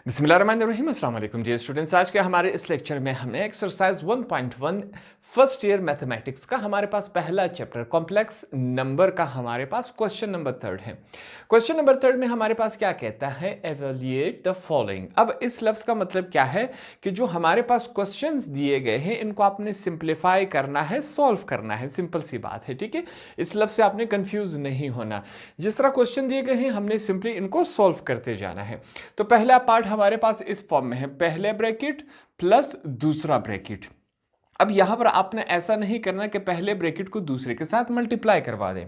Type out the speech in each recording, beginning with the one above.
बिस्मिल्लाहिर्रहमानिर्रहीम, अस्सलाम वालेकुम डियर स्टूडेंट्स। आज के हमारे इस लेक्चर में हमने एक्सरसाइज 1.1 फर्स्ट ईयर मैथमेटिक्स का हमारे पास पहला चैप्टर कॉम्प्लेक्स नंबर का हमारे पास क्वेश्चन नंबर 3 है। क्वेश्चन नंबर 3 में हमारे पास क्या कहता है, एवेल्युएट द फॉलोइंग। अब इस लफ्ज़ का मतलब क्या है कि जो हमारे पास क्वेश्चंस दिए गए हैं इनको आपने सिंप्लीफाई करना है, सॉल्व करना है। सिंपल सी बात है, ठीक है। इस लफ्ज़ से आपने कंफ्यूज नहीं होना। जिस तरह क्वेश्चन दिए गए हैं हमने सिंपली इनको सॉल्व करते जाना है। तो पहला पार्ट हमारे पास इस फॉर्म में है, पहले ब्रैकेट प्लस दूसरा ब्रैकेट। अब यहां पर आपने ऐसा नहीं करना कि पहले ब्रैकेट को दूसरे के साथ मल्टीप्लाई करवा दें।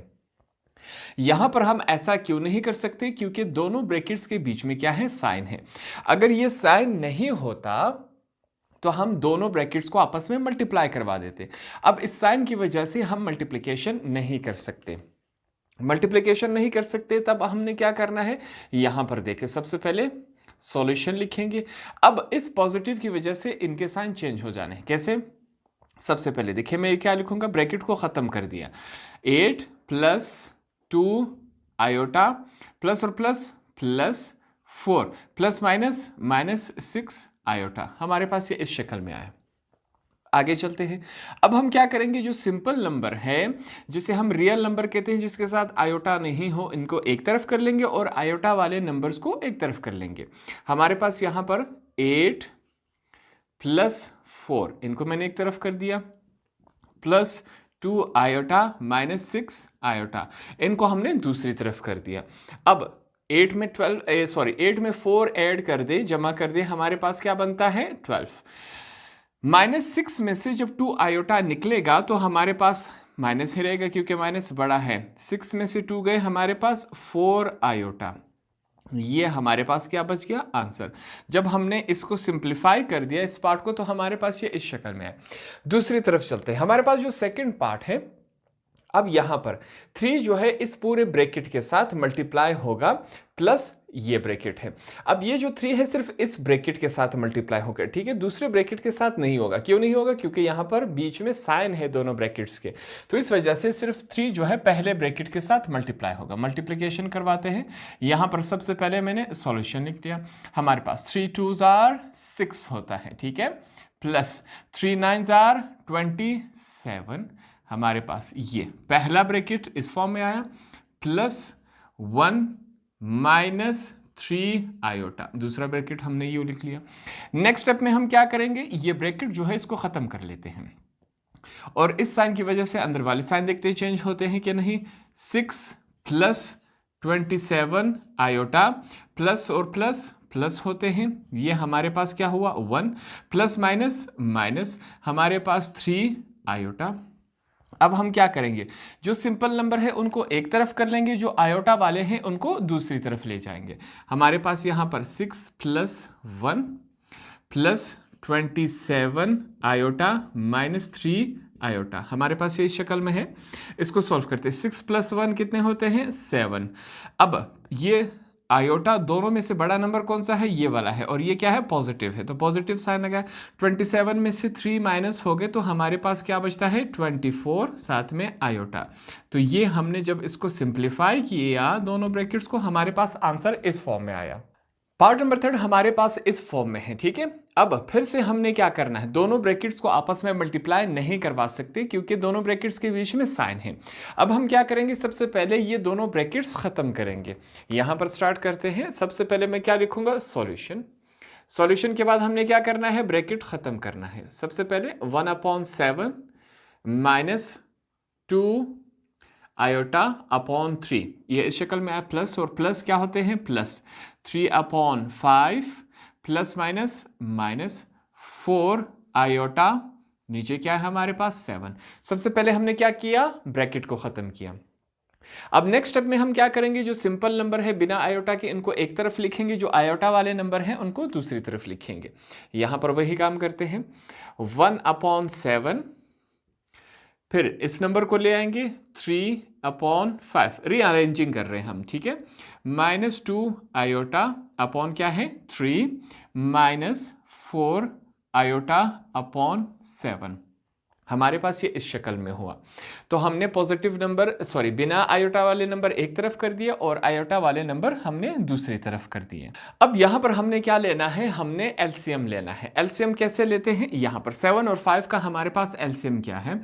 यहां पर हम ऐसा क्यों नहीं कर सकते, क्योंकि दोनों ब्रैकेट्स के बीच में क्या है, साइन है। अगर ये साइन नहीं होता तो हम दोनों ब्रैकेट्स को आपस में मल्टीप्लाई करवा देते। अब इस साइन की वजह से हम मल्टीप्लिकेशन नहीं कर सकते। मल्टीप्लिकेशन नहीं कर सकते तब हमने क्या करना है, यहां पर देखें, सबसे पहले सॉल्यूशन लिखेंगे। अब इस पॉजिटिव की वजह से इनके साइन चेंज हो जाने हैं। कैसे? सबसे पहले देखिए मैं क्या लिखूंगा, ब्रैकेट को खत्म कर दिया, 8 प्लस 2 आयोटा प्लस और plus plus 4 plus minus minus 6 iota. हमारे पास ये इस शक्ल में आया। आगे चलते हैं। अब हम क्या करेंगे, जो सिंपल नंबर है जिसे हम रियल नंबर कहते हैं, जिसके साथ आयोटा नहीं हो, इनको एक तरफ कर लेंगे और आयोटा वाले नंबर्स को एक तरफ कर लेंगे। हमारे पास यहां पर 8 प्लस 4, इनको मैंने एक तरफ कर दिया, प्लस 2 आयोटा माइनस 6 आयोटा, इनको हमने दूसरी तरफ कर दिया। अब 8 में 8 में 4 ऐड कर दे, जमा कर दे, हमारे पास क्या बनता है, 12। माइनस 6 में से जब 2 आयोटा निकलेगा तो हमारे पास माइनस ही रहेगा, क्योंकि माइनस बड़ा है। 6 में से 2 गए, हमारे पास 4 आयोटा। ये हमारे पास क्या बच गया, आंसर। जब हमने इसको सिंप्लीफाई कर दिया इस पार्ट को, तो हमारे पास ये इस शक्ल में है। दूसरी तरफ चलते हैं। हमारे पास जो सेकंड पार्ट है, अब यहां पर 3 जो है इस पूरे ब्रैकेट के साथ मल्टीप्लाई होगा, प्लस ये ब्रैकेट है। अब ये जो 3 है सिर्फ इस ब्रैकेट के साथ मल्टीप्लाई होगा, ठीक है, दूसरे ब्रैकेट के साथ नहीं होगा। क्यों नहीं होगा? क्योंकि यहां पर बीच में साइन है दोनों ब्रैकेट्स के, तो इस वजह से सिर्फ 3 जो है पहले ब्रैकेट के साथ मल्टीप्लाई होगा। मल्टीप्लिकेशन करवाते हैं। यहां पर सबसे पहले मैंने सॉल्यूशन लिख दिया। हमारे पास 3 2s are 6 होता है, ठीक है, प्लस 3 9s are 27। हमारे पास ये पहला ब्रैकेट इस फॉर्म में आया, प्लस 1 माइनस 3 आयोटा, दूसरा ब्रैकेट हमने ये लिख लिया। नेक्स्ट स्टेप में हम क्या करेंगे, ये ब्रैकेट जो है इसको खत्म कर लेते हैं और इस साइन की वजह से अंदर वाले साइन देखते हैं चेंज होते हैं कि नहीं। 6 प्लस 27 आयोटा, प्लस और प्लस प्लस होते हैं, ये हमारे पास क्या हुआ, 1 प्लस माइनस माइनस, हमारे पास 3 आयोटा। अब हम क्या करेंगे, जो सिंपल नंबर है उनको एक तरफ कर लेंगे, जो आयोटा वाले हैं उनको दूसरी तरफ ले जाएंगे। हमारे पास यहां पर 6 plus 1 plus 27 iota minus 3 iota, हमारे पास ये शक्ल में है। इसको सॉल्व करते हैं। 6 प्लस 1 कितने होते हैं, 7। अब ये आयोटा दोनों में से बड़ा नंबर कौन सा है, ये वाला है, और ये क्या है, पॉजिटिव है, तो पॉजिटिव साइन लगा। 27 में से 3 माइनस हो गए तो हमारे पास क्या बचता है, 24, साथ में आयोटा। तो ये हमने जब इसको सिंप्लीफाई किया दोनों ब्रैकेट्स को, हमारे पास आंसर इस फॉर्म में आया। पार्ट नंबर 3 हमारे पास इस फॉर्म में है, ठीक है। अब फिर से हमने क्या करना है, दोनों ब्रैकेट्स को आपस में मल्टीप्लाई नहीं करवा सकते क्योंकि दोनों ब्रैकेट्स के बीच में साइन है। अब हम क्या करेंगे, सबसे पहले ये दोनों ब्रैकेट्स खत्म करेंगे। यहां पर स्टार्ट करते हैं। सबसे पहले मैं क्या लिखूंगा, सॉल्यूशन। सॉल्यूशन के बाद हमने क्या करना है, ब्रैकेट खत्म करना है। सबसे पहले 1/7 माइनस 2 आयोटा अपॉन 3, ये इस शक्ल में आया, प्लस और प्लस क्या होते हैं, plus 3/5 plus minus minus 4 iota, नीचे क्या है हमारे पास, 7। सबसे पहले हमने क्या किया, ब्रैकेट को खत्म किया। अब नेक्स्ट स्टेप में हम क्या करेंगे, जो सिंपल नंबर है बिना आयोटा के इनको एक तरफ लिखेंगे, जो आयोटा वाले नंबर हैं उनको दूसरी तरफ लिखेंगे। यहां पर वही काम करते हैं। 1/7, फिर इस नंबर को ले आएंगे 3/5, रीअरेंजिंग कर रहे हैं हम, ठीक है, माइनस 2 आयोटा अपॉन क्या है, 3 माइनस 4 आयोटा अपॉन 7। हमारे पास ये इस शक्ल में हुआ। तो हमने पॉजिटिव नंबर बिना आयोटा वाले नंबर एक तरफ कर दिया और आयोटा वाले नंबर हमने दूसरी तरफ कर दिए। अब यहां पर हमने क्या लेना है, हमने एलसीएम लेना है। एलसीएम कैसे लेते हैं, यहां पर 7 और 5 का हमारे पास एलसीएम क्या है,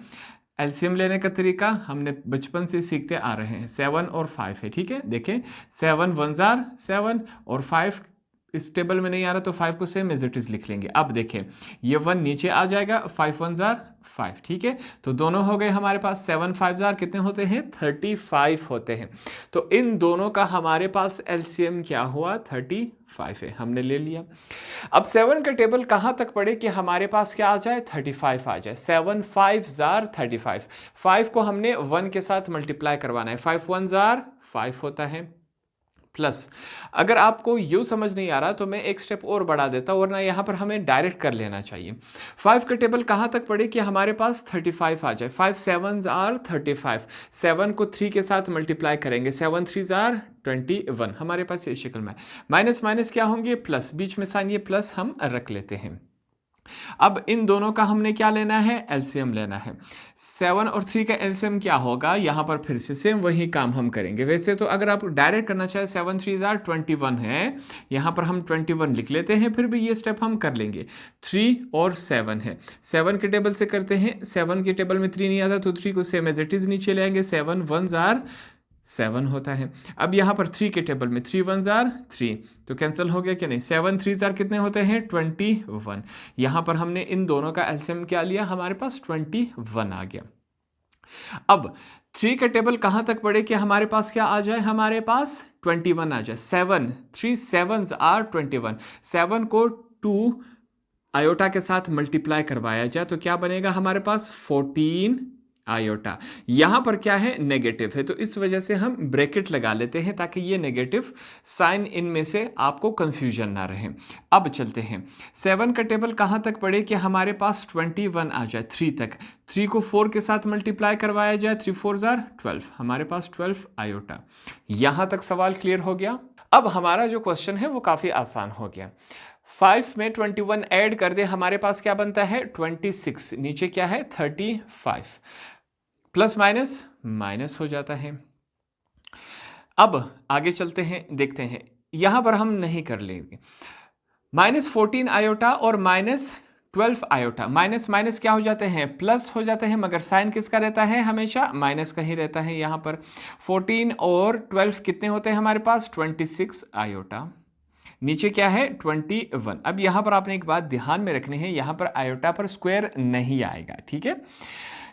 एलसीएम लेने का तरीका हमने बचपन से सीखते आ रहे हैं। 7 और 5 है, ठीक है। देखें 7 1 जार 7 और 5 इस टेबल में नहीं आ रहा तो 5 को सेम एज इट इज लिख लेंगे। अब देखें ये 1 नीचे आ जाएगा, 5 1 जार 5, ठीक है। तो दोनों हो गए हमारे पास 7 5 जार कितने होते हैं, 35 होते हैं। तो इन दोनों का हमारे पास एलसीएम क्या हुआ, 35 है, हमने ले लिया। अब 7 का टेबल कहां तक पढ़े कि हमारे पास क्या आ जाए, 35 आ जाए। 7 5 जार 35, 5 को हमने 1 के साथ मल्टीप्लाई करवाना है, 5 1 जार 5 होता है, प्लस अगर आपको यू समझ नहीं आ रहा तो मैं एक स्टेप और बढ़ा देता हूं, वरना यहां पर हमें डायरेक्ट कर लेना चाहिए। 5 का टेबल कहां तक पढ़े कि हमारे पास 35 आ जाए। 5 7 आर 35, 7 को 3 के साथ मल्टीप्लाई करेंगे, 7 3 आर 21, हमारे पास ये शक्ल में। माइनस माइनस क्या होंगे, प्लस, बीच में साइन ये प्लस हम रख लेते हैं। अब इन दोनों का हमने क्या लेना है, एलसीएम लेना है। 7 और 3 का एलसीएम क्या होगा, यहां पर फिर से सेम वही काम हम करेंगे। वैसे तो अगर आप डायरेक्ट करना चाहे 7 3 आर 21 है, यहां पर हम 21 लिख लेते हैं, फिर भी ये स्टेप हम कर लेंगे। 3 और 7 है, 7 के टेबल से करते हैं, 7 के टेबल में 3 नहीं आता तो 3 को सेम एज इट इज नीचे ले आएंगे, 7 1 आर 7 होता है। अब यहां पर 3 के टेबल में 3 1 जार 3, तो कैंसिल हो गया कि नहीं, 7 3 जार कितने होते हैं, 21। यहां पर हमने इन दोनों का एलसीएम क्या लिया, हमारे पास 21 आ गया। अब 3 का टेबल कहां तक पढ़े कि हमारे पास क्या आ जाए, हमारे पास 21 आ जाए। 7 3 7 आर 21, 7 को 2 आयोटा के साथ मल्टीप्लाई करवाया जाए तो क्या बनेगा हमारे पास, 14 आयोटा। यहां पर क्या है, नेगेटिव है, तो इस वजह से हम ब्रैकेट लगा लेते हैं ताकि ये नेगेटिव साइन इनमें से आपको कंफ्यूजन ना रहे। अब चलते हैं, 7 का टेबल कहां तक पढ़े कि हमारे पास 21 आ जाए 3 तक, 3 को 4 के साथ मल्टीप्लाई करवाया जाए, 3 4 जार 12, हमारे पास 12 आयोटा। यहां तक सवाल क्लियर हो गया। अब हमारा जो क्वेश्चन है वो काफी आसान हो गया। 5 में 21 ऐड कर दे, हमारे पास क्या बनता है, 26, नीचे क्या है 35, प्लस माइनस माइनस हो जाता है। अब आगे चलते हैं, देखते हैं, यहां पर हम नहीं कर लेंगे। -14 आयोटा और -12 आयोटा, माइनस माइनस क्या हो जाते हैं, प्लस हो जाते हैं, मगर साइन किसका रहता है, हमेशा माइनस का ही रहता है। यहां पर 14 और 12 कितने होते हैं हमारे पास, 26 आयोटा, नीचे क्या है 21। अब यहां पर आपने एक बात ध्यान में रखनी है, यहां पर आयोटा पर स्क्वायर नहीं आएगा, ठीक है।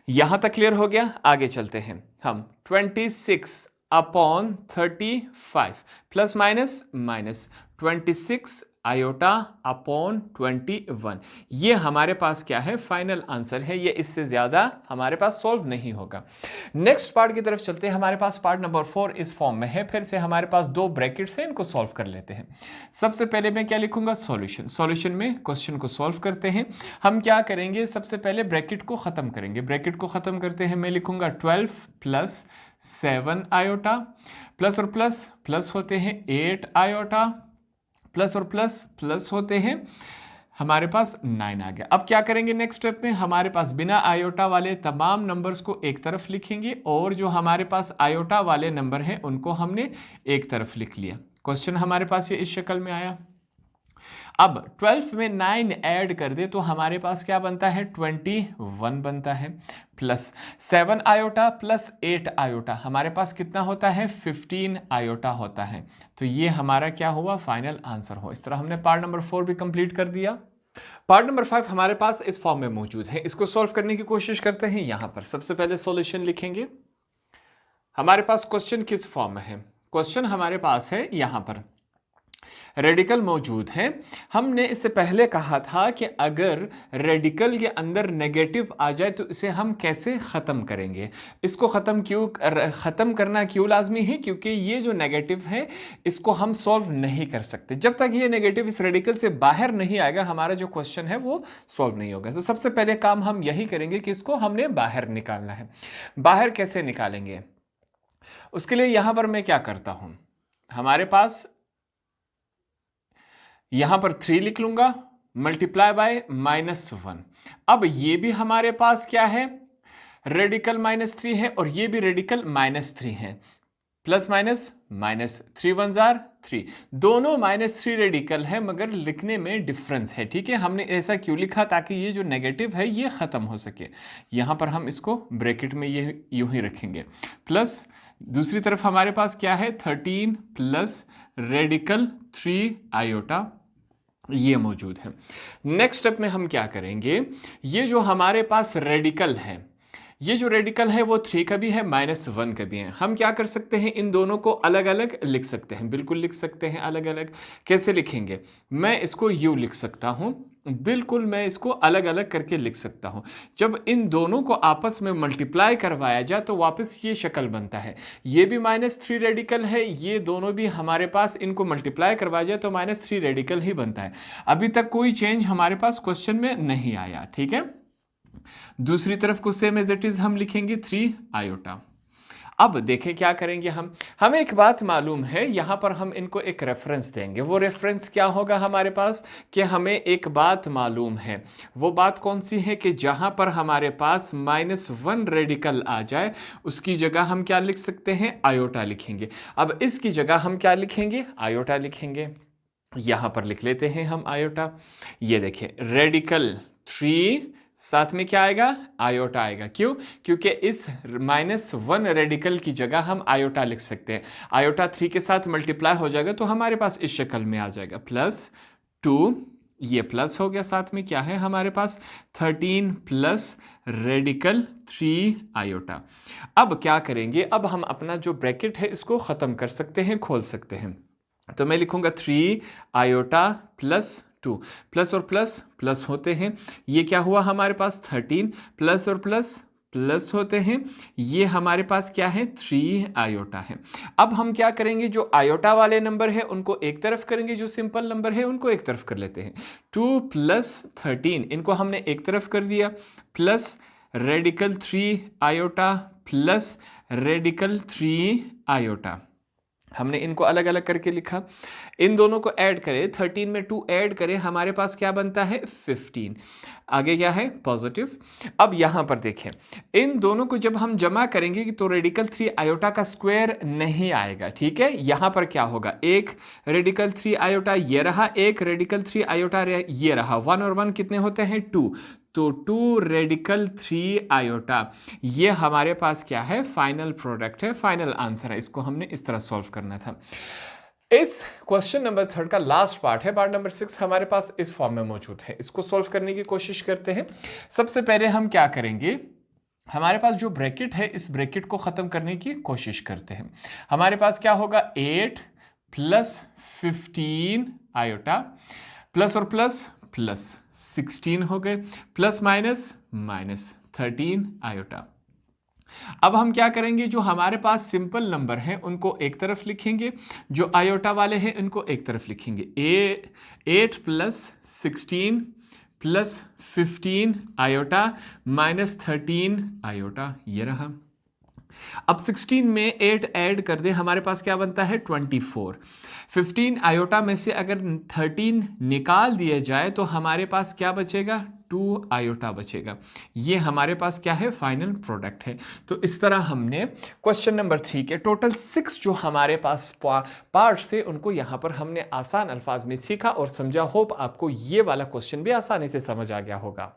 यहां तक क्लियर हो गया। आगे चलते हैं हम, 26 upon 35 plus minus minus 26 iota upon 21, ये हमारे पास क्या है, फाइनल आंसर है। ये इससे ज्यादा हमारे पास सॉल्व नहीं होगा। नेक्स्ट पार्ट की तरफ चलते हैं। हमारे पास पार्ट नंबर 4 इस फॉर्म में है। फिर से हमारे पास 2 ब्रैकेट्स हैं, इनको सॉल्व कर लेते हैं। सबसे पहले मैं क्या लिखूंगा, सॉल्यूशन। सॉल्यूशन में क्वेश्चन को सॉल्व करते हैं। हम क्या करेंगे, सबसे पहले ब्रैकेट को खत्म करेंगे। ब्रैकेट को खत्म करते हैं, मैं लिखूंगा 12 प्लस 7 आयोटा, प्लस और प्लस प्लस होते हैं 8 आयोटा, प्लस और प्लस प्लस होते हैं हमारे पास 9 आ गया। अब क्या करेंगे, नेक्स्ट स्टेप में हमारे पास बिना आयोटा वाले तमाम नंबर्स को एक तरफ लिखेंगे और जो हमारे पास आयोटा वाले नंबर हैं उनको हमने एक तरफ लिख लिया। क्वेश्चन हमारे पास ये इस शक्ल में आया। अब 12 में 9 ऐड कर दे तो हमारे पास क्या बनता है, 21 बनता है, प्लस 7 आयोटा प्लस 8 आयोटा, हमारे पास कितना होता है, 15 आयोटा होता है। तो ये हमारा क्या हुआ, फाइनल आंसर हो। इस तरह हमने पार्ट नंबर 4 भी कंप्लीट कर दिया। पार्ट नंबर 5 हमारे पास इस फॉर्म में मौजूद है। इसको सॉल्व करने की कोशिश करते हैं। यहां पर सबसे पहले सॉल्यूशन लिखेंगे। हमारे पास क्वेश्चन किस फॉर्म में है, क्वेश्चन हमारे पास है यहां पर रेडिकल मौजूद है। हमने इससे पहले कहा था कि अगर रेडिकल के अंदर नेगेटिव आ जाए तो इसे हम कैसे ख़त्म करेंगे। इसको ख़त्म करना क्यों लाजमी है, क्योंकि ये जो नेगेटिव है इसको हम सॉल्व नहीं कर सकते। जब तक ये नेगेटिव इस रेडिकल से बाहर नहीं आएगा हमारा जो क्वेश्चन है वो सॉल्व नहीं होगा। तो सबसे पहले काम हम यही करेंगे कि इसको हमने बाहर निकालना है। बाहर कैसे निकालेंगे, उसके लिए यहां पर मैं क्या करता हूं, हमारे पास यहां पर 3 लिख लूंगा मल्टीप्लाई बाय -1। अब ये भी हमारे पास क्या है, रेडिकल -3 है, और ये भी रेडिकल -3 है। प्लस माइनस माइनस, 3 1 जार 3, दोनों -3 रेडिकल है, मगर लिखने में डिफरेंस है। ठीक है, हमने ऐसा क्यों लिखा, ताकि ये जो नेगेटिव है ये खत्म हो सके। यहां पर हम इसको ब्रैकेट में ये यूं ही रखेंगे। प्लस दूसरी तरफ हमारे पास क्या है, 13 प्लस रेडिकल 3 आयोटा, ये मौजूद है। नेक्स्ट स्टेप में हम क्या करेंगे, ये जो हमारे पास रेडिकल है, ये जो रेडिकल है वो 3 का भी है, -1 का भी है। हम क्या कर सकते हैं, इन दोनों को अलग अलग लिख सकते हैं, बिल्कुल लिख सकते हैं अलग अलग। कैसे लिखेंगे, मैं इसको यू लिख सकता हूं, बिल्कुल मैं इसको अलग अलग करके लिख सकता हूं। जब इन दोनों को आपस में मल्टीप्लाई करवाया जाए तो वापस ये शक्ल बनता है। ये भी -3 रेडिकल है, ये दोनों भी हमारे पास, इनको मल्टीप्लाई करवाया जाए तो -3 रेडिकल ही बनता है। अभी तक कोई चेंज हमारे पास क्वेश्चन में नहीं आया। ठीक है, दूसरी तरफ को सेम एज इट इज हम लिखेंगे 3 आयोटा। अब देखें क्या करेंगे हमें एक बात मालूम है, यहां पर हम इनको एक रेफरेंस देंगे। वो रेफरेंस क्या होगा हमारे पास, कि हमें एक बात मालूम है। वो बात कौन सी है, कि जहां पर हमारे पास -1 रेडिकल आ जाए उसकी जगह हम क्या लिख सकते हैं, आयोटा लिखेंगे। अब इसकी जगह हम क्या लिखेंगे, आयोटा लिखेंगे। यहां पर लिख लेते हैं हम आयोटा। ये देखें, रेडिकल 3 साथ में क्या आएगा, आयोटा आएगा। क्यों, क्योंकि इस -1 रेडिकल की जगह हम आयोटा लिख सकते हैं। आयोटा 3 के साथ मल्टीप्लाई हो जाएगा तो हमारे पास इस शक्ल में आ जाएगा, +2, ये प्लस हो गया, साथ में क्या है हमारे पास 13 प्लस रेडिकल 3 आयोटा। अब क्या करेंगे, अब हम अपना जो ब्रैकेट है इसको ख़त्म कर सकते हैं, खोल सकते हैं। तो मैं लिखूंगा 3 आयोटा प्लस 2, प्लस और प्लस प्लस होते हैं। ये क्या हुआ हमारे पास, 13 प्लस और प्लस प्लस होते हैं। ये हमारे पास क्या है, 3 आयोटा है। अब हम क्या करेंगे, जो आयोटा वाले नंबर है उनको एक तरफ करेंगे, जो सिंपल नंबर है उनको एक तरफ कर लेते हैं। 2 प्लस 13 इनको हमने एक तरफ कर दिया, plus radical 3 iota plus radical 3 iota. हमने इनको अलग अलग करके लिखा। इन दोनों को ऐड करें, 13 में 2 ऐड करें, हमारे पास क्या बनता है, 15। आगे क्या है, पॉजिटिव। अब यहां पर देखें, इन दोनों को जब हम जमा करेंगे तो रेडिकल 3 आयोटा का स्क्वायर नहीं आएगा। ठीक है, यहां पर क्या होगा, एक रेडिकल 3 आयोटा ये रहा, एक रेडिकल 3 आयोटा ये रहा। 1 और 1 कितने होते हैं, 2, तो 2 रेडिकल 3 आयोटा, ये हमारे पास क्या है, फाइनल प्रोडक्ट है, फाइनल आंसर है। इसको हमने इस तरह सॉल्व करना था। इस क्वेश्चन नंबर 3 का लास्ट पार्ट है, पार्ट नंबर 6 हमारे पास इस फॉर्म में मौजूद है। इसको सॉल्व करने की कोशिश करते हैं। सबसे पहले हम क्या करेंगे, हमारे पास जो ब्रैकेट है इस ब्रैकेट को खत्म करने की कोशिश करते हैं। हमारे पास क्या होगा, 8 प्लस 15 आयोटा, प्लस और प्लस प्लस 16 हो गए, प्लस माइनस माइनस 13 आयोटा। अब हम क्या करेंगे, जो हमारे पास सिंपल नंबर हैं उनको एक तरफ लिखेंगे, जो आयोटा वाले हैं उनको एक तरफ लिखेंगे। 8 plus 16 plus 15 iota minus 13 iota, ये रहा। अब 16 में 8 ऐड कर दे, हमारे पास क्या बनता है, 24। 15 आयोटा में से अगर 13 निकाल दिया जाए तो हमारे पास क्या बचेगा, 2 आयोटा बचेगा। ये हमारे पास क्या है, फाइनल प्रोडक्ट है। तो इस तरह हमने क्वेश्चन नंबर 3 के टोटल 6 जो हमारे पास पार्ट्स थे उनको यहाँ पर हमने आसान अल्फाज में सीखा और समझा। होप आपको ये वाला क्वेश्चन भी आसानी से समझ आ गया होगा।